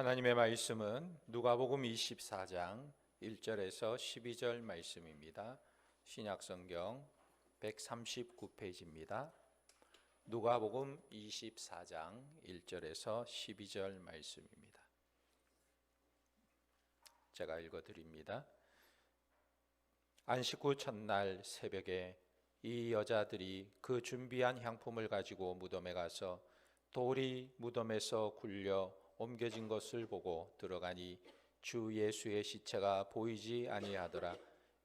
하나님의 말씀은 누가복음 24장 1절에서 12절 말씀입니다. 신약성경 139페이지입니다. 누가복음 24장 1절에서 12절 말씀입니다. 제가 읽어드립니다. 안식 후 첫날 새벽에 이 여자들이 그 준비한 향품을 가지고 무덤에 가서 돌이 무덤에서 굴려 옮겨진 것을 보고 들어가니 주 예수의 시체가 보이지 아니하더라.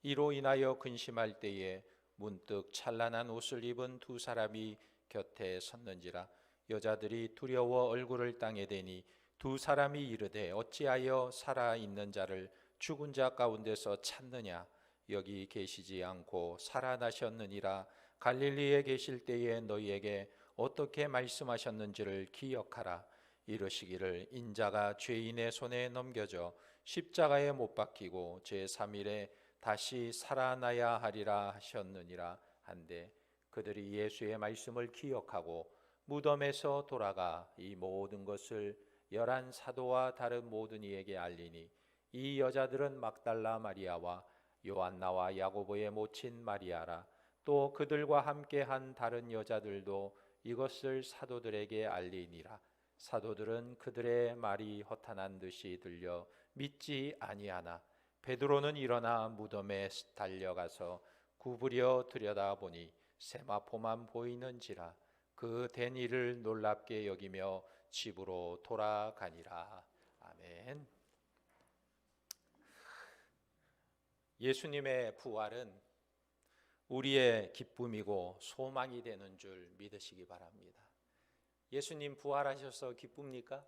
이로 인하여 근심할 때에 문득 찬란한 옷을 입은 두 사람이 곁에 섰는지라. 여자들이 두려워 얼굴을 땅에 대니 두 사람이 이르되 어찌하여 살아있는 자를 죽은 자 가운데서 찾느냐. 여기 계시지 않고 살아나셨느니라. 갈릴리에 계실 때에 너희에게 어떻게 말씀하셨는지를 기억하라. 이르시기를 인자가 죄인의 손에 넘겨져 십자가에 못 박히고 제3일에 다시 살아나야 하리라 하셨느니라 한데, 그들이 예수의 말씀을 기억하고 무덤에서 돌아가 이 모든 것을 11 사도와 다른 모든 이에게 알리니, 이 여자들은 막달라 마리아와 요한나와 야고보의 모친 마리아라. 또 그들과 함께 한 다른 여자들도 이것을 사도들에게 알리니라. 사도들은 그들의 말이 허탄한 듯이 들려 믿지 아니하나 베드로는 일어나 무덤에 달려가서 구부려 들여다보니 세마포만 보이는지라. 그 된 일을 놀랍게 여기며 집으로 돌아가니라. 아멘. 예수님의 부활은 우리의 기쁨이고 소망이 되는 줄 믿으시기 바랍니다. 예수님 부활하셔서 기쁩니까?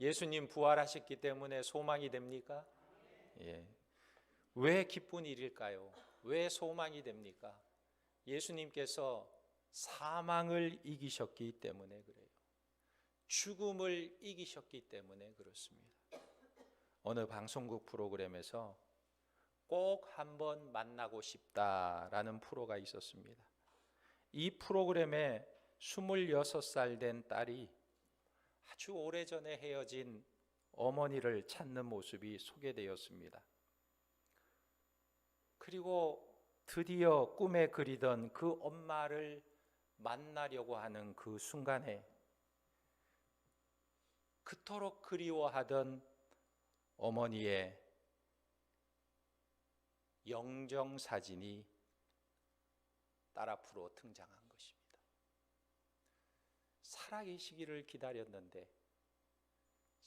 예수님 부활하셨기 때문에 소망이 됩니까? 예. 왜 기쁜 일일까요? 왜 소망이 됩니까? 예수님께서 사망을 이기셨기 때문에 그래요. 죽음을 이기셨기 때문에 그렇습니다. 어느 방송국 프로그램에서 꼭 한번 만나고 싶다라는 프로가 있었습니다. 이 프로그램에 26살 된 딸이 아주 오래전에 헤어진 어머니를 찾는 모습이 소개되었습니다. 그리고 드디어 꿈에 그리던 그 엄마를 만나려고 하는 그 순간에 그토록 그리워하던 어머니의 영정사진이 딸 앞으로 등장한 것입니다. 살아계시기를 기다렸는데,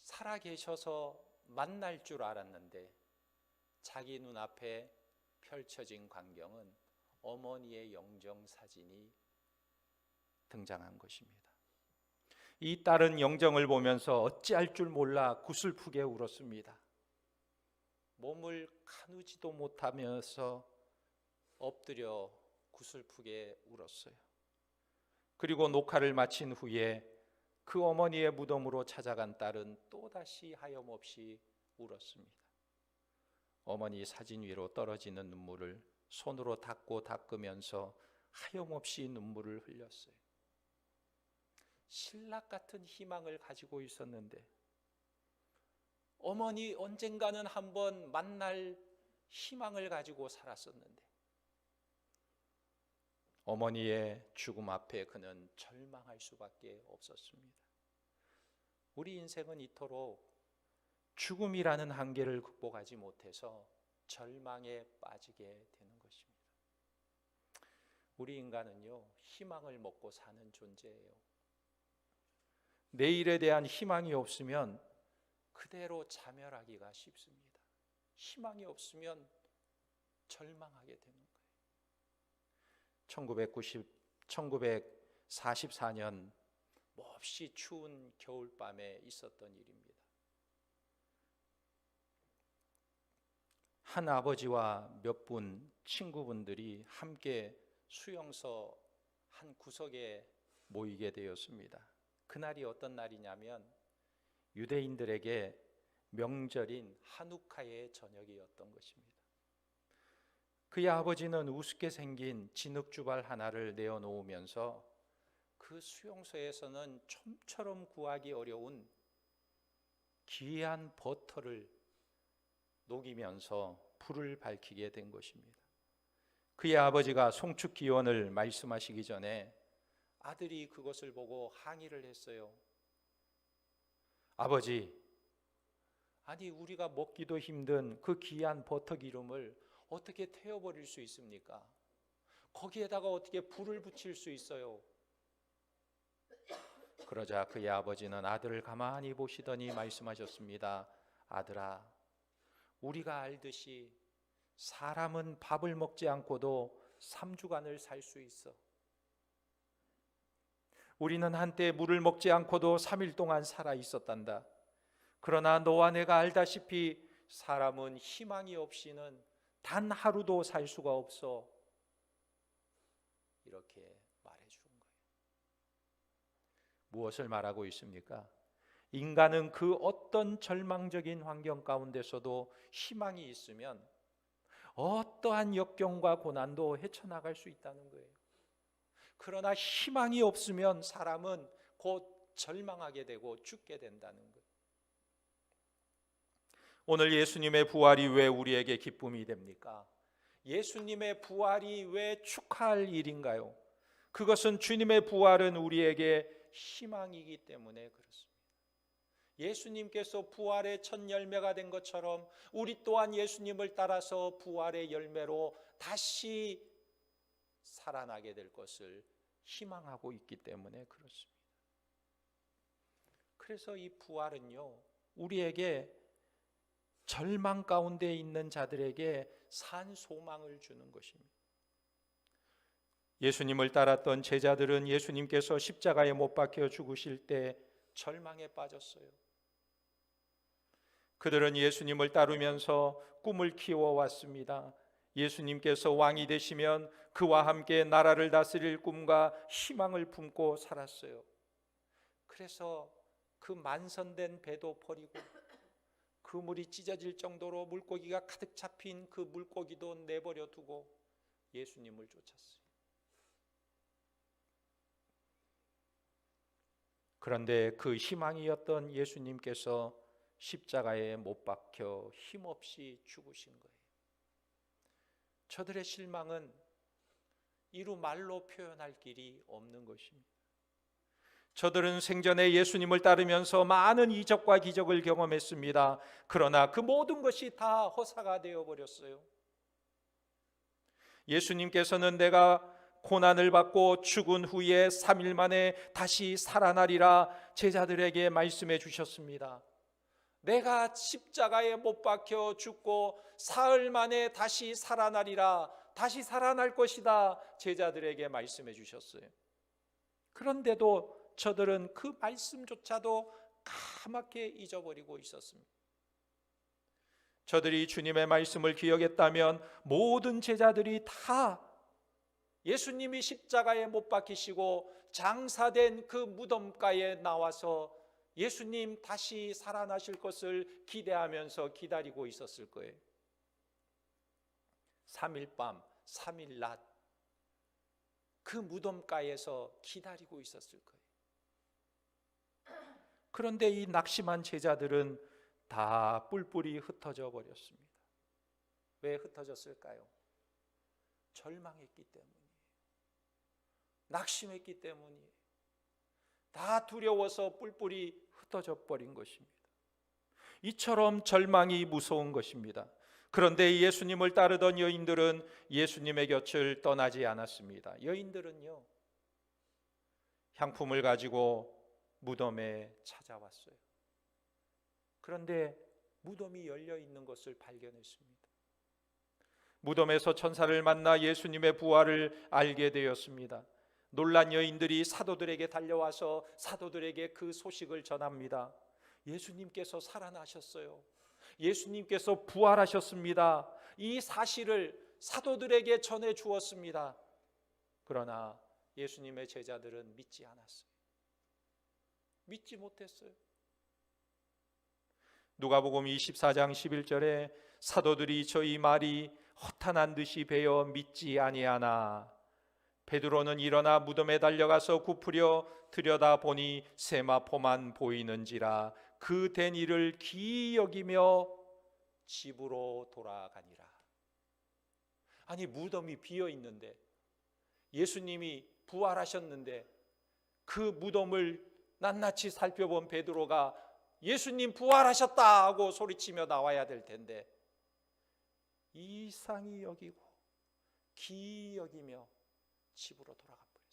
살아계셔서 만날 줄 알았는데, 자기 눈앞에 펼쳐진 광경은 어머니의 영정사진이 등장한 것입니다. 이 딸은 영정을 보면서 어찌할 줄 몰라 구슬프게 울었습니다. 몸을 가누지도 못하면서 엎드려 구슬프게 울었어요. 그리고 녹화를 마친 후에 그 어머니의 무덤으로 찾아간 딸은 또다시 하염없이 울었습니다. 어머니 사진 위로 떨어지는 눈물을 손으로 닦으면서 하염없이 눈물을 흘렸어요. 신락 같은 희망을 가지고 있었는데, 어머니 언젠가는 한번 만날 희망을 가지고 살았었는데, 어머니의 죽음 앞에 그는 절망할 수밖에 없었습니다. 우리 인생은 이토록 죽음이라는 한계를 극복하지 못해서 절망에 빠지게 되는 것입니다. 우리 인간은요, 희망을 먹고 사는 존재예요. 내일에 대한 희망이 없으면 그대로 자멸하기가 쉽습니다. 희망이 없으면 절망하게 되는 거예요. 1944년 몹시 추운 겨울밤에 있었던 일입니다. 한 아버지와 몇 분 친구분들이 함께 수용소 한 구석에 모이게 되었습니다. 그날이 어떤 날이냐면 유대인들에게 명절인 하누카의 저녁이었던 것입니다. 그의 아버지는 우습게 생긴 진흙주발 하나를 내어놓으면서 그 수용소에서는 좀처럼 구하기 어려운 귀한 버터를 녹이면서 불을 밝히게 된 것입니다. 그의 아버지가 송축 기원을 말씀하시기 전에 아들이 그것을 보고 항의를 했어요. 아버지, 아니 우리가 먹기도 힘든 그 귀한 버터 기름을 어떻게 태워버릴 수 있습니까? 거기에다가 어떻게 불을 붙일 수 있어요? 그러자 그의 아버지는 아들을 가만히 보시더니 말씀하셨습니다. 아들아, 우리가 알듯이 사람은 밥을 먹지 않고도 3주간을 살 수 있어. 우리는 한때 물을 먹지 않고도 3일 동안 살아 있었단다. 그러나 너와 내가 알다시피 사람은 희망이 없이는 단 하루도 살 수가 없어. 이렇게 말해준 거예요. 무엇을 말하고 있습니까? 인간은 그 어떤 절망적인 환경 가운데서도 희망이 있으면 어떠한 역경과 고난도 헤쳐나갈 수 있다는 거예요. 그러나 희망이 없으면 사람은 곧 절망하게 되고 죽게 된다는 거예요. 오늘 예수님의 부활이 왜 우리에게 기쁨이 됩니까? 예수님의 부활이 왜 축하할 일인가요? 그것은 주님의 부활은 우리에게 희망이기 때문에 그렇습니다. 예수님께서 부활의 첫 열매가 된 것처럼 우리 또한 예수님을 따라서 부활의 열매로 다시 살아나게 될 것을 희망하고 있기 때문에 그렇습니다. 그래서 이 부활은요, 우리에게 절망 가운데 있는 자들에게 산 소망을 주는 것입니다. 예수님을 따랐던 제자들은 예수님께서 십자가에 못 박혀 죽으실 때 절망에 빠졌어요. 그들은 예수님을 따르면서 꿈을 키워왔습니다. 예수님께서 왕이 되시면 그와 함께 나라를 다스릴 꿈과 희망을 품고 살았어요. 그래서 그 만선된 배도 버리고 그물이 찢어질 정도로 물고기가 가득 잡힌 그 물고기도 내버려 두고 예수님을 쫓았어요. 그런데 그 희망이었던 예수님께서 십자가에 못 박혀 힘없이 죽으신 거예요. 저들의 실망은 이루 말로 표현할 길이 없는 것입니다. 저들은 생전에 예수님을 따르면서 많은 이적과 기적을 경험했습니다. 그러나 그 모든 것이 다 허사가 되어버렸어요. 예수님께서는 내가 고난을 받고 죽은 후에 3일 만에 다시 살아나리라 제자들에게 말씀해 주셨습니다. 내가 십자가에 못 박혀 죽고 사흘 만에 다시 살아나리라, 다시 살아날 것이다 제자들에게 말씀해 주셨어요. 그런데도 저들은 그 말씀조차도 까맣게 잊어버리고 있었습니다. 저들이 주님의 말씀을 기억했다면 모든 제자들이 다 예수님이 십자가에 못 박히시고 장사된 그 무덤가에 나와서 예수님 다시 살아나실 것을 기대하면서 기다리고 있었을 거예요. 3일 밤 3일 낮 그 무덤가에서 기다리고 있었을 거예요. 그런데 이 낙심한 제자들은 다 뿔뿔이 흩어져 버렸습니다. 왜 흩어졌을까요? 절망했기 때문이에요. 낙심했기 때문이에요. 다 두려워서 뿔뿔이 흩어져 버린 것입니다. 이처럼 절망이 무서운 것입니다. 그런데 예수님을 따르던 여인들은 예수님의 곁을 떠나지 않았습니다. 여인들은요, 향품을 가지고 무덤에 찾아왔어요. 그런데 무덤이 열려 있는 것을 발견했습니다. 무덤에서 천사를 만나 예수님의 부활을 알게 되었습니다. 놀란 여인들이 사도들에게 달려와서 사도들에게 그 소식을 전합니다. 예수님께서 살아나셨어요. 예수님께서 부활하셨습니다. 이 사실을 사도들에게 전해 주었습니다. 그러나 예수님의 제자들은 믿지 않았어요. 믿지 못했어요. 누가복음 24장 11절에 사도들이 저희 말이 허탄한 듯이 베어 믿지 아니하나 베드로는 일어나 무덤에 달려가서 굽으려 들여다보니 세마포만 보이는지라 그 된 일을 기이 여기며 집으로 돌아가니라. 아니, 무덤이 비어 있는데, 예수님이 부활하셨는데 그 무덤을 낱낱이 살펴본 베드로가 예수님 부활하셨다 하고 소리치며 나와야 될 텐데, 이상히 여기고 기이 여기며 집으로 돌아가 버렸어요.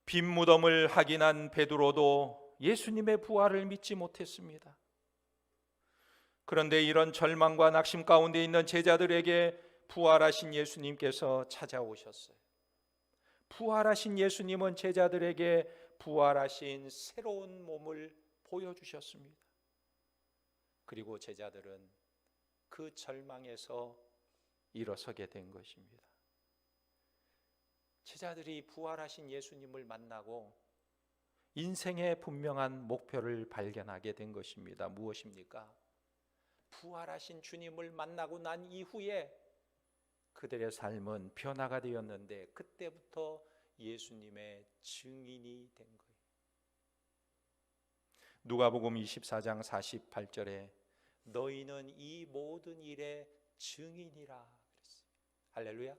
빈 무덤을 확인한 베드로도 예수님의 부활을 믿지 못했습니다. 그런데 이런 절망과 낙심 가운데 있는 제자들에게 부활하신 예수님께서 찾아오셨어요. 부활하신 예수님은 제자들에게 부활하신 새로운 몸을 보여주셨습니다. 그리고 제자들은 그 절망에서 일어서게 된 것입니다. 제자들이 부활하신 예수님을 만나고 인생의 분명한 목표를 발견하게 된 것입니다. 무엇입니까? 부활하신 주님을 만나고 난 이후에 그들의 삶은 변화가 되었는데, 그때부터 예수님의 증인이 된 거예요. 누가복음 24장 48절에 너희는 이 모든 일의 증인이라 그랬어요. 할렐루야.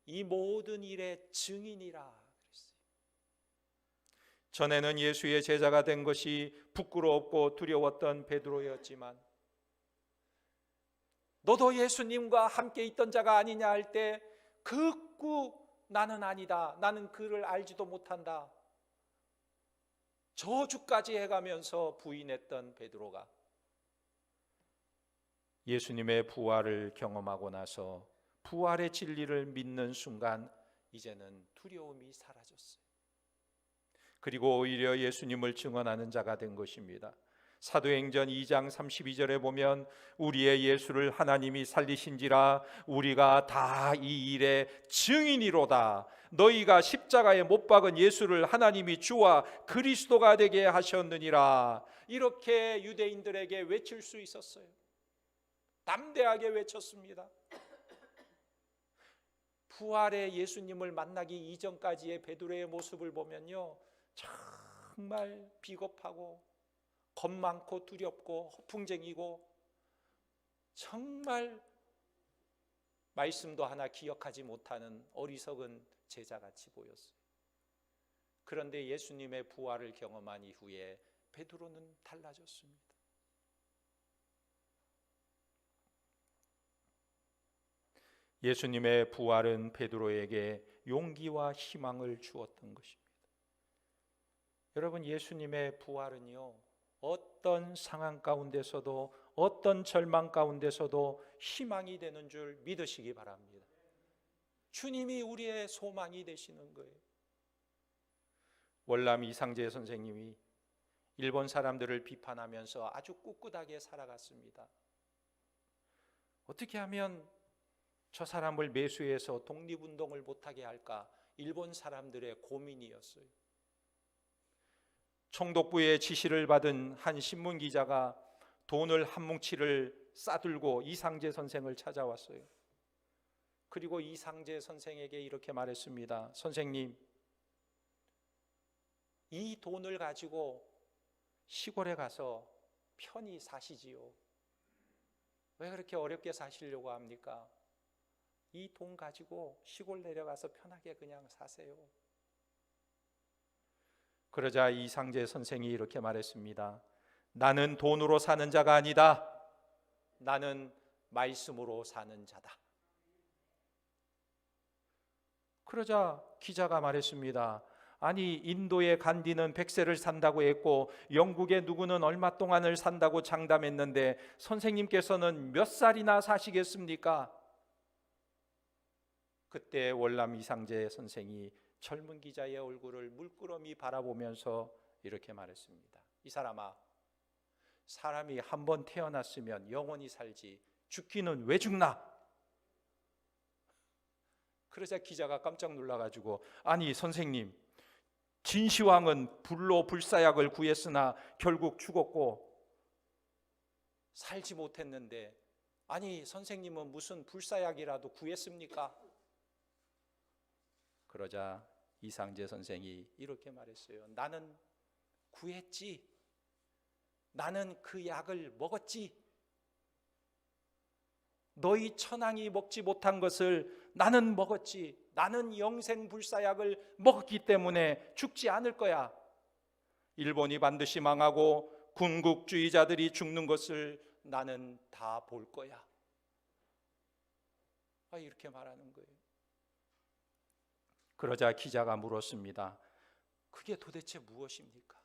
이 모든 일의 증인이라 그랬어요. 전에는 예수의 제자가 된 것이 부끄럽고 두려웠던 베드로였지만, 너도 예수님과 함께 있던 자가 아니냐 할 때 극구 나는 아니다, 나는 그를 알지도 못한다, 저주까지 해가면서 부인했던 베드로가 예수님의 부활을 경험하고 나서 부활의 진리를 믿는 순간 이제는 두려움이 사라졌어요. 그리고 오히려 예수님을 증언하는 자가 된 것입니다. 사도행전 2장 32절에 보면 우리의 예수를 하나님이 살리신지라 우리가 다 이 일의 증인이로다. 너희가 십자가에 못 박은 예수를 하나님이 주와 그리스도가 되게 하셨느니라. 이렇게 유대인들에게 외칠 수 있었어요. 담대하게 외쳤습니다. 부활의 예수님을 만나기 이전까지의 베드로의 모습을 보면요, 정말 비겁하고 겁 많고 두렵고 허풍쟁이고 정말 말씀도 하나 기억하지 못하는 어리석은 제자같이 보였어요. 그런데 예수님의 부활을 경험한 이후에 베드로는 달라졌습니다. 예수님의 부활은 베드로에게 용기와 희망을 주었던 것입니다. 여러분, 예수님의 부활은요, 어떤 상황 가운데서도 어떤 절망 가운데서도 희망이 되는 줄 믿으시기 바랍니다. 주님이 우리의 소망이 되시는 거예요. 월남 이상재 선생님이 일본 사람들을 비판하면서 아주 꿋꿋하게 살아갔습니다. 어떻게 하면 저 사람을 매수해서 독립운동을 못하게 할까? 일본 사람들의 고민이었어요. 총독부의 지시를 받은 한 신문기자가 돈을 한 뭉치를 싸들고 이상재 선생을 찾아왔어요. 그리고 이상재 선생에게 이렇게 말했습니다. 선생님, 이 돈을 가지고 시골에 가서 편히 사시지요. 왜 그렇게 어렵게 사시려고 합니까? 이 돈 가지고 시골 내려가서 편하게 그냥 사세요. 그러자 이상재 선생이 이렇게 말했습니다. 나는 돈으로 사는 자가 아니다. 나는 말씀으로 사는 자다. 그러자 기자가 말했습니다. 아니, 인도의 간디는 100세를 산다고 했고 영국의 누구는 얼마 동안을 산다고 장담했는데 선생님께서는 몇 살이나 사시겠습니까? 그때 월남 이상재 선생이 젊은 기자의 얼굴을 물끄러미 바라보면서 이렇게 말했습니다. 이 사람아, 사람이 한 번 태어났으면 영원히 살지 죽기는 왜 죽나? 그러자 기자가 깜짝 놀라가지고 아니 선생님, 진시황은 불로 불사약을 구했으나 결국 죽었고 살지 못했는데 아니 선생님은 무슨 불사약이라도 구했습니까? 그러자 이상재 선생이 이렇게 말했어요. 나는 구했지. 나는 그 약을 먹었지. 너희 천황이 먹지 못한 것을 나는 먹었지. 나는 영생불사약을 먹었기 때문에 죽지 않을 거야. 일본이 반드시 망하고 군국주의자들이 죽는 것을 나는 다 볼 거야. 이렇게 말하는 거예요. 그러자 기자가 물었습니다. 그게 도대체 무엇입니까?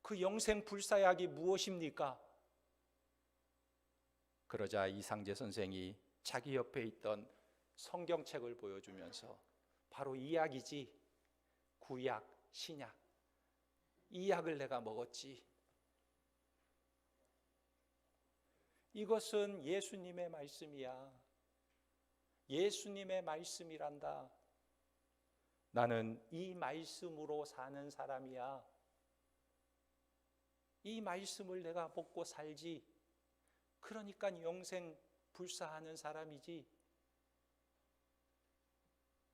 그 영생불사약이 무엇입니까? 그러자 이상재 선생이 자기 옆에 있던 성경책을 보여주면서 바로 이 약이지. 구약, 신약. 이 약을 내가 먹었지. 이것은 예수님의 말씀이야. 예수님의 말씀이란다. 나는 이 말씀으로 사는 사람이야. 이 말씀을 내가 먹고 살지. 그러니까 영생 불사하는 사람이지.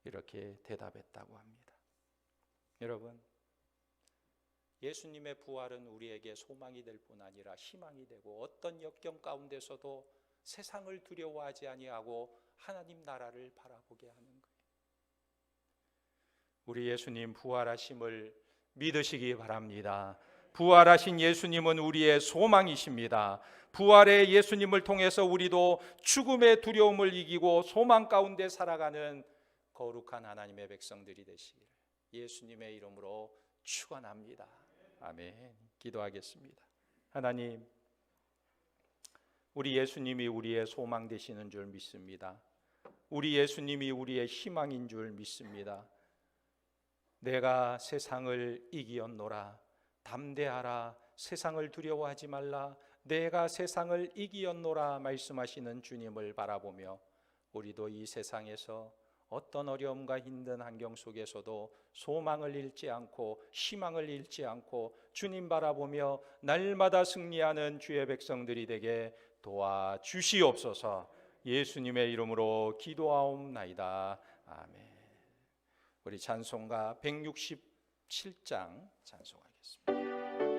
이렇게 대답했다고 합니다. 여러분, 예수님의 부활은 우리에게 소망이 될 뿐 아니라 희망이 되고 어떤 역경 가운데서도 세상을 두려워하지 아니하고 하나님 나라를 바라보게 하는 거예요. 우리 예수님 부활하심을 믿으시기 바랍니다. 부활하신 예수님은 우리의 소망이십니다. 부활의 예수님을 통해서 우리도 죽음의 두려움을 이기고 소망 가운데 살아가는 거룩한 하나님의 백성들이 되시기를 예수님의 이름으로 축원합니다. 아멘. 기도하겠습니다. 하나님, 우리 예수님이 우리의 소망 되시는 줄 믿습니다. 우리 예수님이 우리의 희망인 줄 믿습니다. 내가 세상을 이기었노라. 담대하라. 세상을 두려워하지 말라. 내가 세상을 이기었노라 말씀하시는 주님을 바라보며 우리도 이 세상에서 어떤 어려움과 힘든 환경 속에서도 소망을 잃지 않고 희망을 잃지 않고 주님 바라보며 날마다 승리하는 주의 백성들이 되게 도와주시옵소서. 예수님의 이름으로 기도하옵나이다. 아멘. 우리 찬송가 167장 찬송하겠습니다.